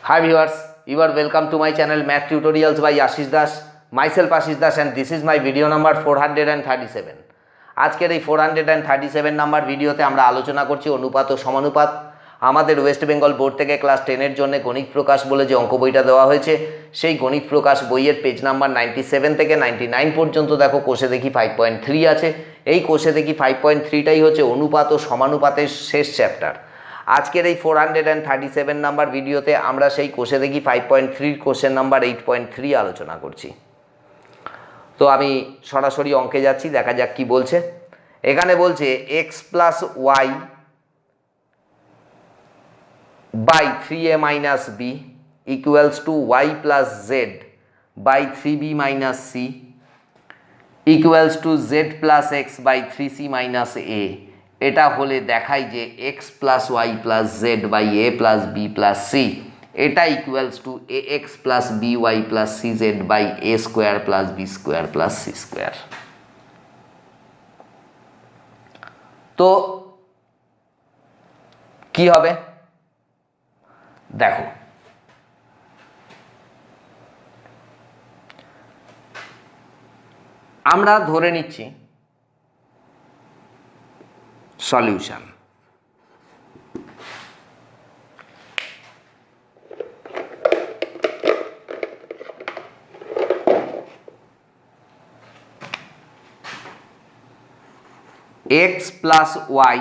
Hi viewers, you are welcome to my channel Math Tutorials by Ashis Das. Myself Ashis Das and this is my video number 437. আজকের এই 437 number ভিডিওতে আমরা আলোচনা করছি অনুপাত ও সমানুপাত। আমাদের ওয়েস্ট বেঙ্গল বোর্ড থেকে ক্লাস 10 এর জন্য গণিত প্রকাশ বলে যে অঙ্ক বইটা দেওয়া হয়েছে সেই গণিত প্রকাশ বইয়ের পেজ নাম্বার 97 থেকে 99 পর্যন্ত দেখো কোষে দেখি 5.3 আছে। এই কোষে দেখি 5.3টাই হচ্ছে অনুপাত ও সমানুপাতের শেষ চ্যাপ্টার। আজকের এই 437 নাম্বার ভিডিওতে আমরা সেই কোষে দেখি 5.3 কোশ্চেন নাম্বার 8.3 আলোচনা করছি। তো আমি সরাসরি অঙ্কে যাচ্ছি, দেখা যাক কি বলছে। এখানে বলছে x plus Y by 3a minus B equals to Y plus Z by 3b minus C equals to Z plus X by 3c minus A. এটা হলে দেখাই যে x plus Y plus Z by A plus B plus C এটা equals to A X plus B Y plus C Z by A square plus B square plus C square. তো কি হবে দেখো, আমরা ধরে নিচ্ছি solution. x plus y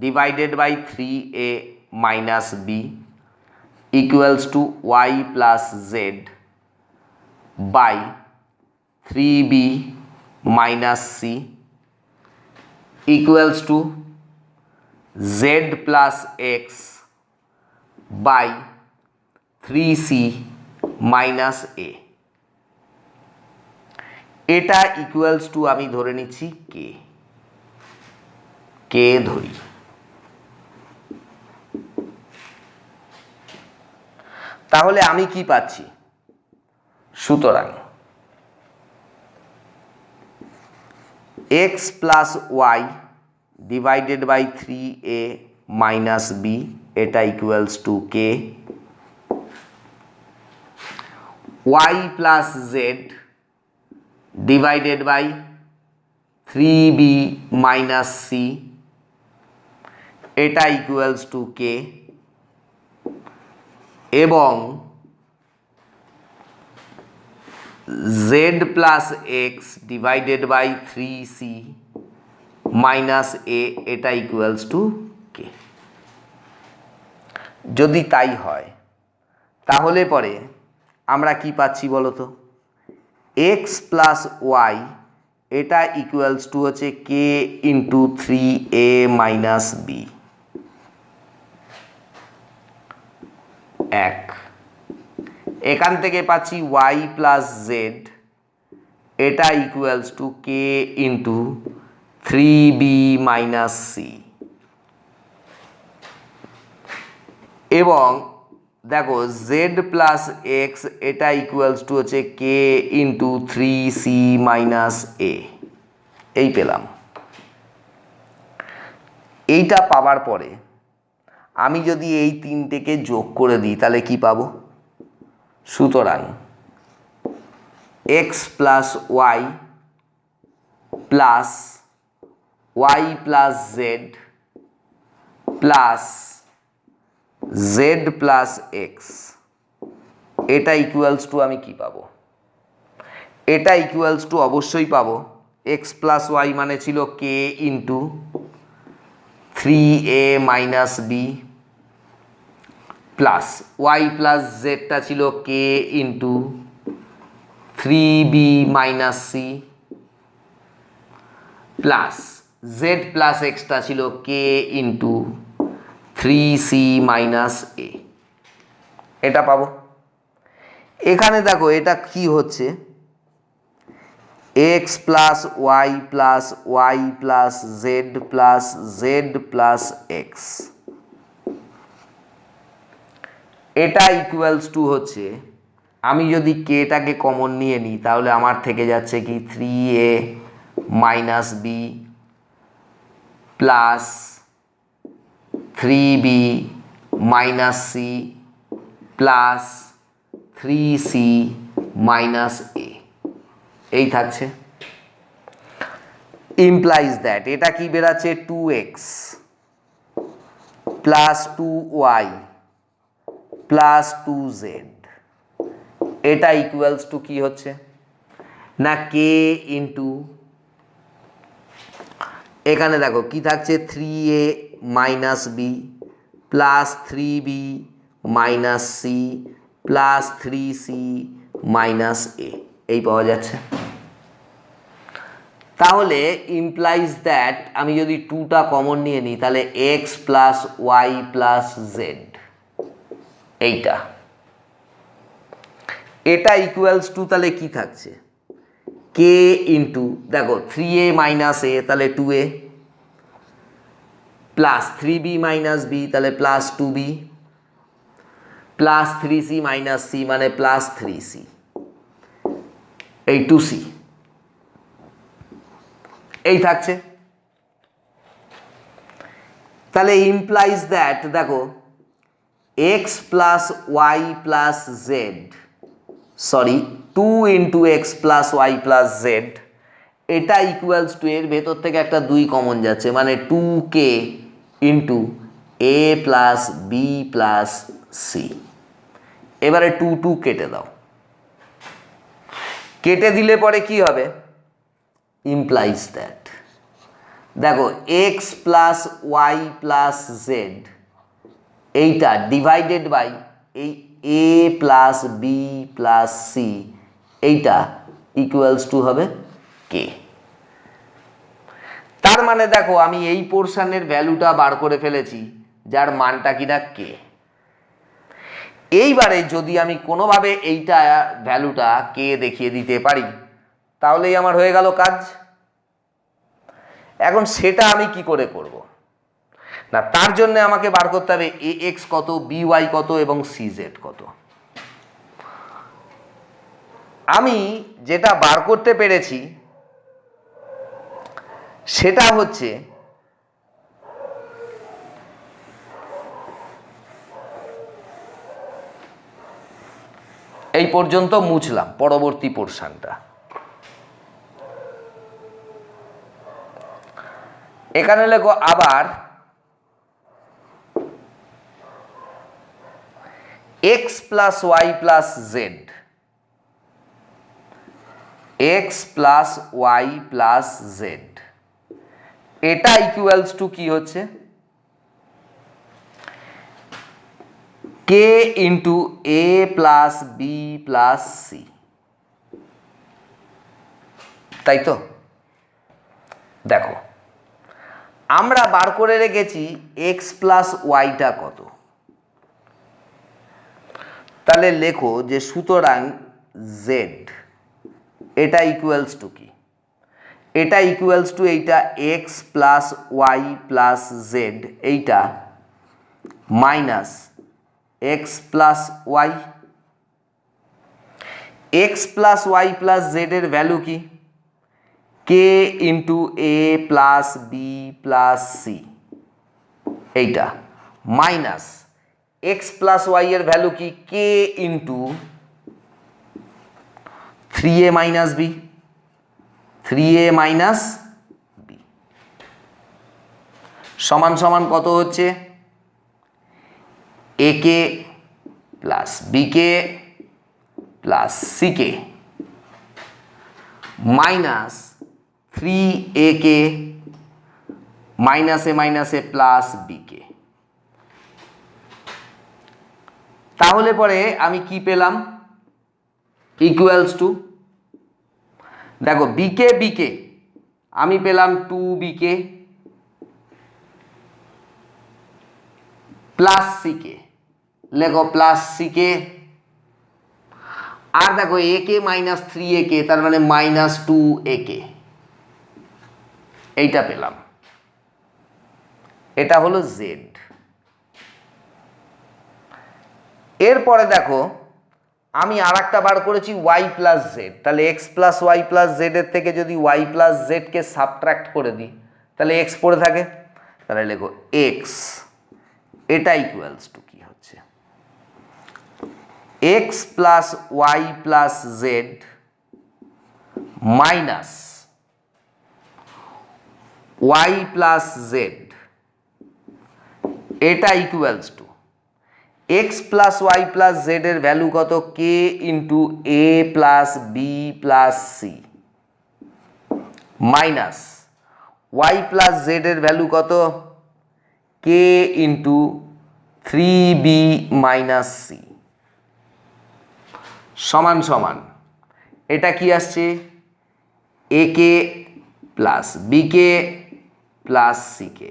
divided by 3a minus b equals to y plus z by 3b minus c equals to z plus x by 3c minus a। এটা equals to আমি ধরে নিচ্ছি কে ধরি। তাহলে আমি কি পাচ্ছি? সুতরাং x plus Y divided by 3a minus B এটা equals to K, Y plus Z divided by 3b minus C এটা ইকুয়ালস টু কে, এবং z plus X divided by 3c minus A এটা ইকুয়ালস টু কে। যদি তাই হয় তাহলে পরে আমরা কি পাচ্ছি বলো তো? x প্লাস ওয়াই এটা ইকুয়ালস টু হচ্ছে কে ইন্টু 3a মাইনাস বি। এক, এখান থেকে পাচ্ছি y প্লাস জেড এটা equals to k into 3b minus সি, এবং দেখো z প্লাস এক্স এটা ইকুয়ালস টু হচ্ছে কে ইন্টু 3c মাইনাস এ। এই পেলাম। এইটা পাওয়ার পরে আমি যদি এই তিনটেকে যোগ করে দিই তাহলে কি পাবো? সুতরাং x plus Y plus Y plus Z plus Z plus x এটা ইকুয়ালস টু আমি কি পাবো? এটা ইকুয়ালস টু অবশ্যই পাবো x প্লাস ওয়াই মানে ছিল K into 3a minus B plus Y plus জেডটা ছিল K into 3b minus C plus Z plus এক্সটা ছিল K into 3c minus A. এটা পাবো। এখানে দেখো এটা কি হচ্ছে? x plus Y plus Y plus Z plus Z plus x এটা ইকুয়ালস টু হচ্ছে, আমি যদি কেটাকে কমন নিয়ে নিই তাহলে আমার থেকে যাচ্ছে কি 3a minus B plus 3b minus c plus 3c minus A, এই থাকছে। ইমপ্লাইজ দ্যাট এটা কি বেরাচ্ছে 2x plus 2y plus 2z, এটা ইকুয়ালস টু কি হচ্ছে না k ইন্টু, এখানে দেখো কি থাকছে 3a minus B plus 3b minus C plus 3c minus A, এই পাওয়া যাচ্ছে। তাহলে ইমপ্লাইজ দ্যাট আমি যদি 2টা কমন নিয়ে নিই তাহলে x plus Y plus Z, এইটা, এটা ইকুয়ালস টু তাহলে কি থাকছে k ইন্টু, দেখো 3a মাইনাস এ তাহলে 2a plus 3b minus B তাহলে plus 2b plus 3c minus C মানে প্লাস 3c, এই 2c, এই থাকছে। তাহলে ইমপ্লাইজ দ্যাট দেখো x plus Y plus Z, sorry 2 into X plus Y plus Z, এটা equals to, এর ভেতর থেকে একটা 2 কমন যাচ্ছে মানে 2k ইন্টু এ প্লাস বি প্লাস সি। এবারে 2 কেটে দাও, কেটে দিলে পরে কি হবে ইমপ্লাইজ দ্যাট দেখো x plus Y plus Z, এইটা ডিভাইডেড বাই এই a plus B plus C, এইটা ইকুয়ালস টু হবে k। তার মানে দেখো আমি এই পোর্শনের ভ্যালুটা বার করে ফেলেছি যার মানটা কিনা k। এইবারে যদি আমি কোনোভাবে এইটা ভ্যালুটা k দেখিয়ে দিতে পারি তাহলেই আমার হয়ে গেল কাজ। এখন সেটা আমি কি করে করব না, তার জন্য আমাকে বার করতে হবে ax কত, by কত এবং cz কত। আমি যেটা বার করতে পেরেছি সেটা হচ্ছে এই পর্যন্ত মুছলাম, পরবর্তী পোর্শনটা এখানে লেখো আবার x plus Y plus z, x plus Y plus Z, এটা ইকুয়ালস টু কি হচ্ছে k ইন্টু এ প্লাস বি প্লাস সি, তাই তো? দেখো আমরা বার করে রেখেছি x প্লাস ওয়াইটা কত, তাহলে লেখো যে সুতরাং z, এটা ইকুয়ালস টু কি, এটা ইকুয়ালস টু এইটা x plus Y plus Z, এইটা minus x plus Y. x plus Y plus Z এর ভ্যালু কি k ইন্টু এ প্লাস বি প্লাস সি, এইটা মাইনাস x প্লাস ওয়াই এর ভ্যালু কি k into 3a minus B, 3a minus B সমান সমান কত হচ্ছে ak plus bk plus ck minus 3ak minus A minus A plus bk। তাহলে পরে আমি কি পেলাম ইকুয়ালস টু, দেখো বিকে বিকে আমি পেলাম 2bk প্লাস সিকে, লেখো প্লাস সিকে, আর দেখো ak মাইনাস 3ak তার মানে মাইনাস 2ak, এইটা পেলাম, এটা হলো z। এরপরে দেখো আমি আর একটা বার করেছি y প্লাস জেড, তাহলে x plus Y plus Z এর থেকে যদি y প্লাস জেডকে সাবট্রাক্ট করে দিই তাহলে x পড়ে থাকে, তাহলে লেখো x, এটা ইকুয়ালস টু কি হচ্ছে X plus Y plus Z minus Y plus Z, এটা equals to X plus Y plus Z এর ভ্যালু কত, কে ইন্টু এ plus B plus C, minus Y plus Z এর ভ্যালু কত, K into 3b minus C, সমান সমান এটা কি আসছে, এ k plus B k plus C K,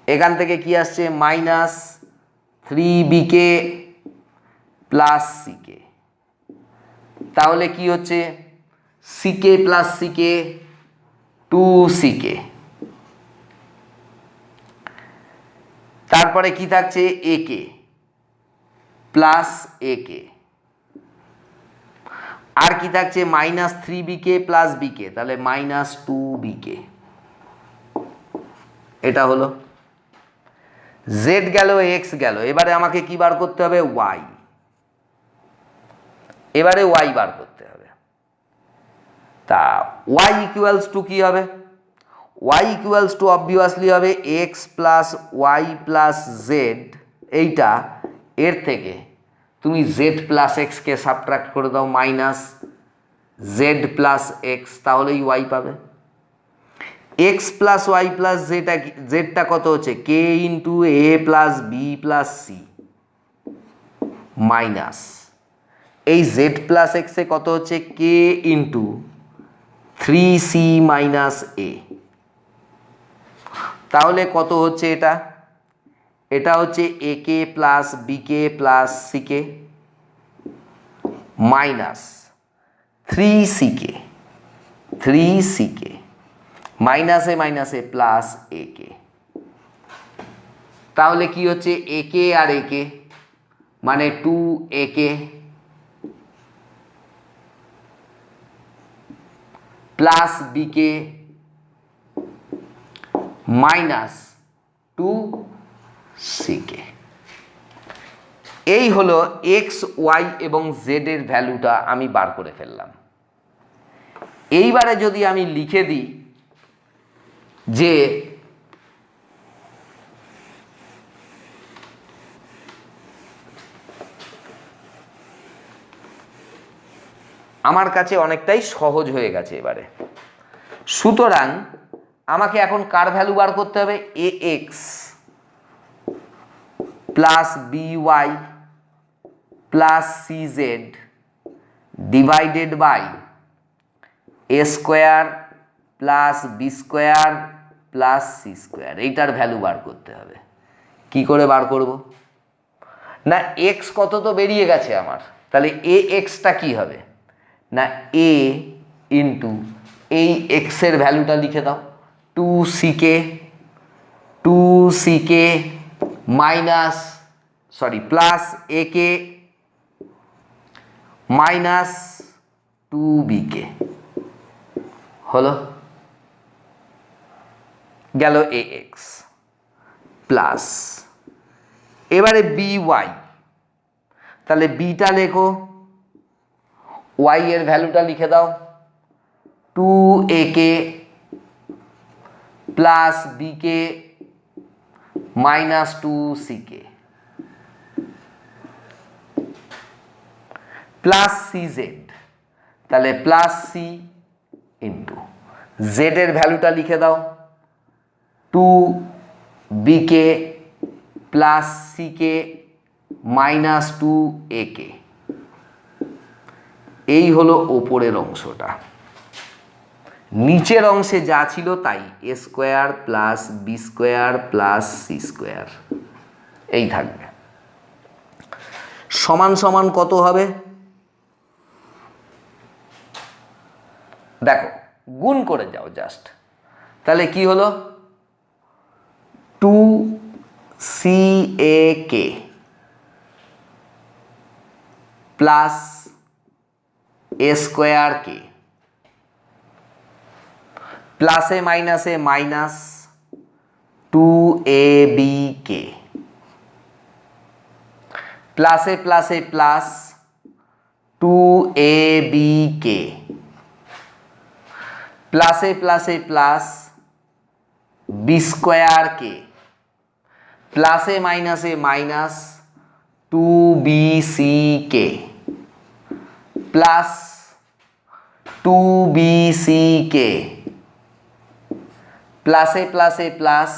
এখান থেকে কি আসছে minus 3b k plus C K, তাহলে কি হচ্ছে C k plus C K 2c কে, তারপরে কি থাকছে এ কে প্লাস এ কে, আর কি থাকছে minus 3b k plus B কে, তাহলে মাইনাস 2b কে, এটা হলো জেড গেল এক্স গেল, এবারে আমাকে কি বার করতে হবে ওয়াই, এবারে ওয়াই বার করতে হবে। তা ওয়াই ইকুয়ালস টু কি হবে, ওয়াই ইকুয়ালস টু অবভিয়াসলি হবে x plus Y plus Z, এইটা এর থেকে তুমি জেড প্লাস এক্সকে সাবট্রাক্ট করে দাও মাইনাস জেড প্লাস এক্স, তাহলেই ওয়াই পাবে। এক্স প্লাস ওয়াই প্লাস জেডটা কত হচ্ছে কে ইন্টু এ plus B plus C minus এই জেড প্লাস এক্সে কত হচ্ছে কে ইন্টু 3c মাইনাস এ, তাহলে কত হচ্ছে এটা, এটা হচ্ছে এ k plus B k plus C K minus 3c কে, 3c কে মাইনাসে মাইনাসে প্লাস এ কে, তাহলে কি হচ্ছে এ কে আর এ কে মানে 2a কে প্লাস বি কে মাইনাস 2c কে। এই হলো এক্স ওয়াই এবং জেড এর ভ্যালুটা আমি বার করে ফেললাম। এইবারে যদি আমি লিখে দিই যে আমার কাছে অনেকটাই সহজ হয়ে গেছে এবারে, সুতরাং আমাকে এখন কার ভ্যালু বার করতে হবে, A X plus B Y plus C Z divided by A square plus B square plus C square, এইটার ভ্যালু বার করতে হবে। কি করে বার করব না, এক্স কত তো বেরিয়ে গেছে আমার, তাহলে এ এক্সটা কি হবে না এ ইন্টু এই এক্সের ভ্যালুটা লিখে দাও 2c কে মাইনাস প্লাস এ কে মাইনাস 2b কে, হলো গেল এ এক্স প্লাস এবারে বি ওয়াই, তাহলে বিটা লেখো, ওয়াই এর ভ্যালুটা লিখে দাও 2a কে প্লাস বি কে minus 2c k plus C Z, তাহলে প্লাস সি ইন্টু জেড এর ভ্যালুটা লিখে দাও 2b k plus C K minus 2a কে। এই হলো ওপরের অংশটা, নিচের অংশে যা ছিল তাই এ square plus B square plus C square এই থাকবে, সমান সমান কত হবে দেখো, গুণ করে যাও জাস্ট, তাহলে কি হলো 2ca কে প্লাস এ স্কোয়ার কে প্লাসে মাইনাসে মাইনাস 2ab কে, প্লাসে প্লাসে প্লাস 2abk, প্লাসে প্লাসে প্লাস b স্কোয়ার কে, প্লাসে মাইনাসে মাইনাস 2bck, প্লাস 2bck, প্লাসে প্লাসে প্লাস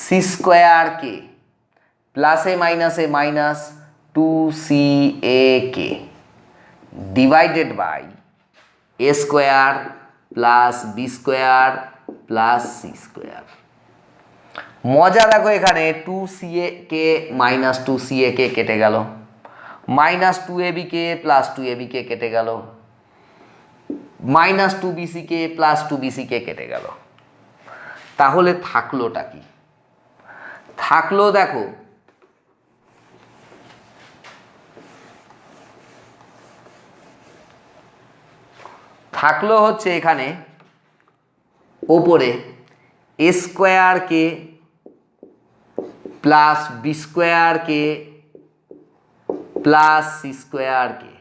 c স্কোয়ার কে, প্লাসে মাইনাসে minus 2cap, divided by a square plus b square plus c square. মজা দেখো এখানে 2ca মাইনাস 2ca কেটে গেল, মাইনাস 2abk প্লাস 2abk কেটে গেল, মাইনাস 2bck প্লাস 2bck কেটে গেল। তাহলে থাকলোটা কি? থাকলো দেখো থাকলো হচ্ছে এখানে ওপরে a square k plus b square k plus c square k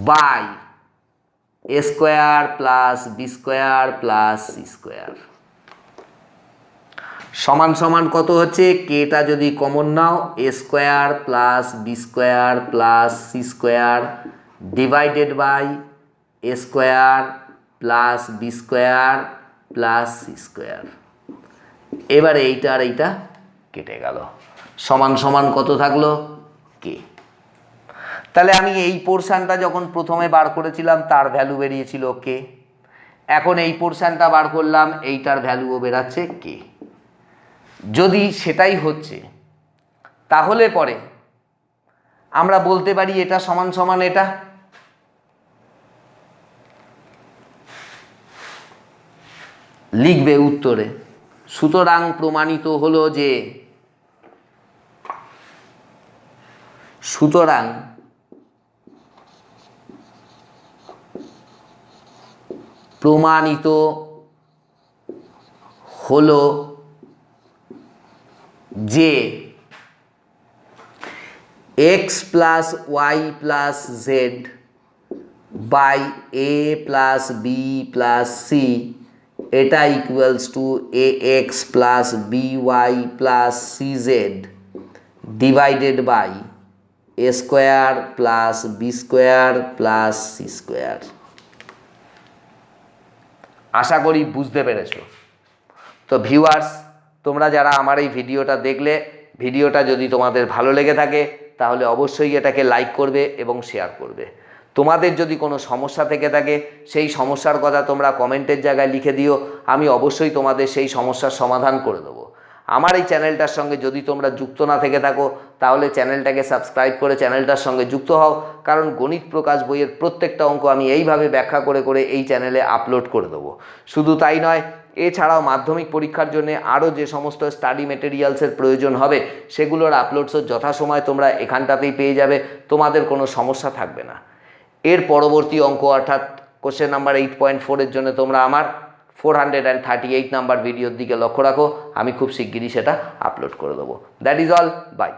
by a square plus b square plus c square সমান সমান কত হচ্ছে? কেটা যদি কমন নাও a square plus b square plus c square divided by a square plus b square plus c square. এবারে এইটা আর এইটা কেটে গেল, সমান সমান কত থাকলো? কে। তাহলে আমি এই পোর্শনটা যখন প্রথমে বার করেছিলাম তার ভ্যালু বেরিয়েছিল কে, এখন এই পোর্শনটা বার করলাম এইটার ভ্যালুও বেরাচ্ছে কে। যদি সেটাই হচ্ছে তাহলে পরে আমরা বলতে পারি এটা সমান সমান এটা। লিখবে উত্তরে। সুতরাং প্রমাণিত হলো যে প্রমাণিত হলো যে x plus Y plus Z by a plus B plus C এটা equals to ax plus by plus cz divided by a square plus b square plus c square. আশা করি বুঝতে পেরেছো। তো ভিউয়ার্স, তোমরা যারা আমার এই ভিডিওটা দেখলে, ভিডিওটা যদি তোমাদের ভালো লেগে থাকে তাহলে অবশ্যই এটাকে লাইক করবে এবং শেয়ার করবে। তোমাদের যদি কোনো সমস্যা থেকে থাকে সেই সমস্যার কথা তোমরা কমেন্টের জায়গায় লিখে দিও, আমি অবশ্যই তোমাদের সেই সমস্যার সমাধান করে দেবো। আমার এই চ্যানেলটার সঙ্গে যদি তোমরা যুক্ত না থেকে থাকো তাহলে চ্যানেলটাকে সাবস্ক্রাইব করে চ্যানেলটার সঙ্গে যুক্ত হও, কারণ গণিত প্রকাশ বইয়ের প্রত্যেকটা অঙ্ক আমি এইভাবে ব্যাখ্যা করে করে এই চ্যানেলে আপলোড করে দেবো। শুধু তাই নয়, এছাড়াও মাধ্যমিক পরীক্ষার জন্য আরও যে সমস্ত স্টাডি মেটেরিয়ালসের প্রয়োজন হবে সেগুলোর আপলোডসও যথাসময় তোমরা এখানটাতেই পেয়ে যাবে, তোমাদের কোনো সমস্যা থাকবে না। এর পরবর্তী অঙ্ক অর্থাৎ কোশ্চেন নাম্বার 8.4 জন্য তোমরা আমার 438 নাম্বার ভিডিওর দিকে লক্ষ্য রাখো, আমি খুব শিগগিরই সেটা আপলোড করে দেবো। That is all, by.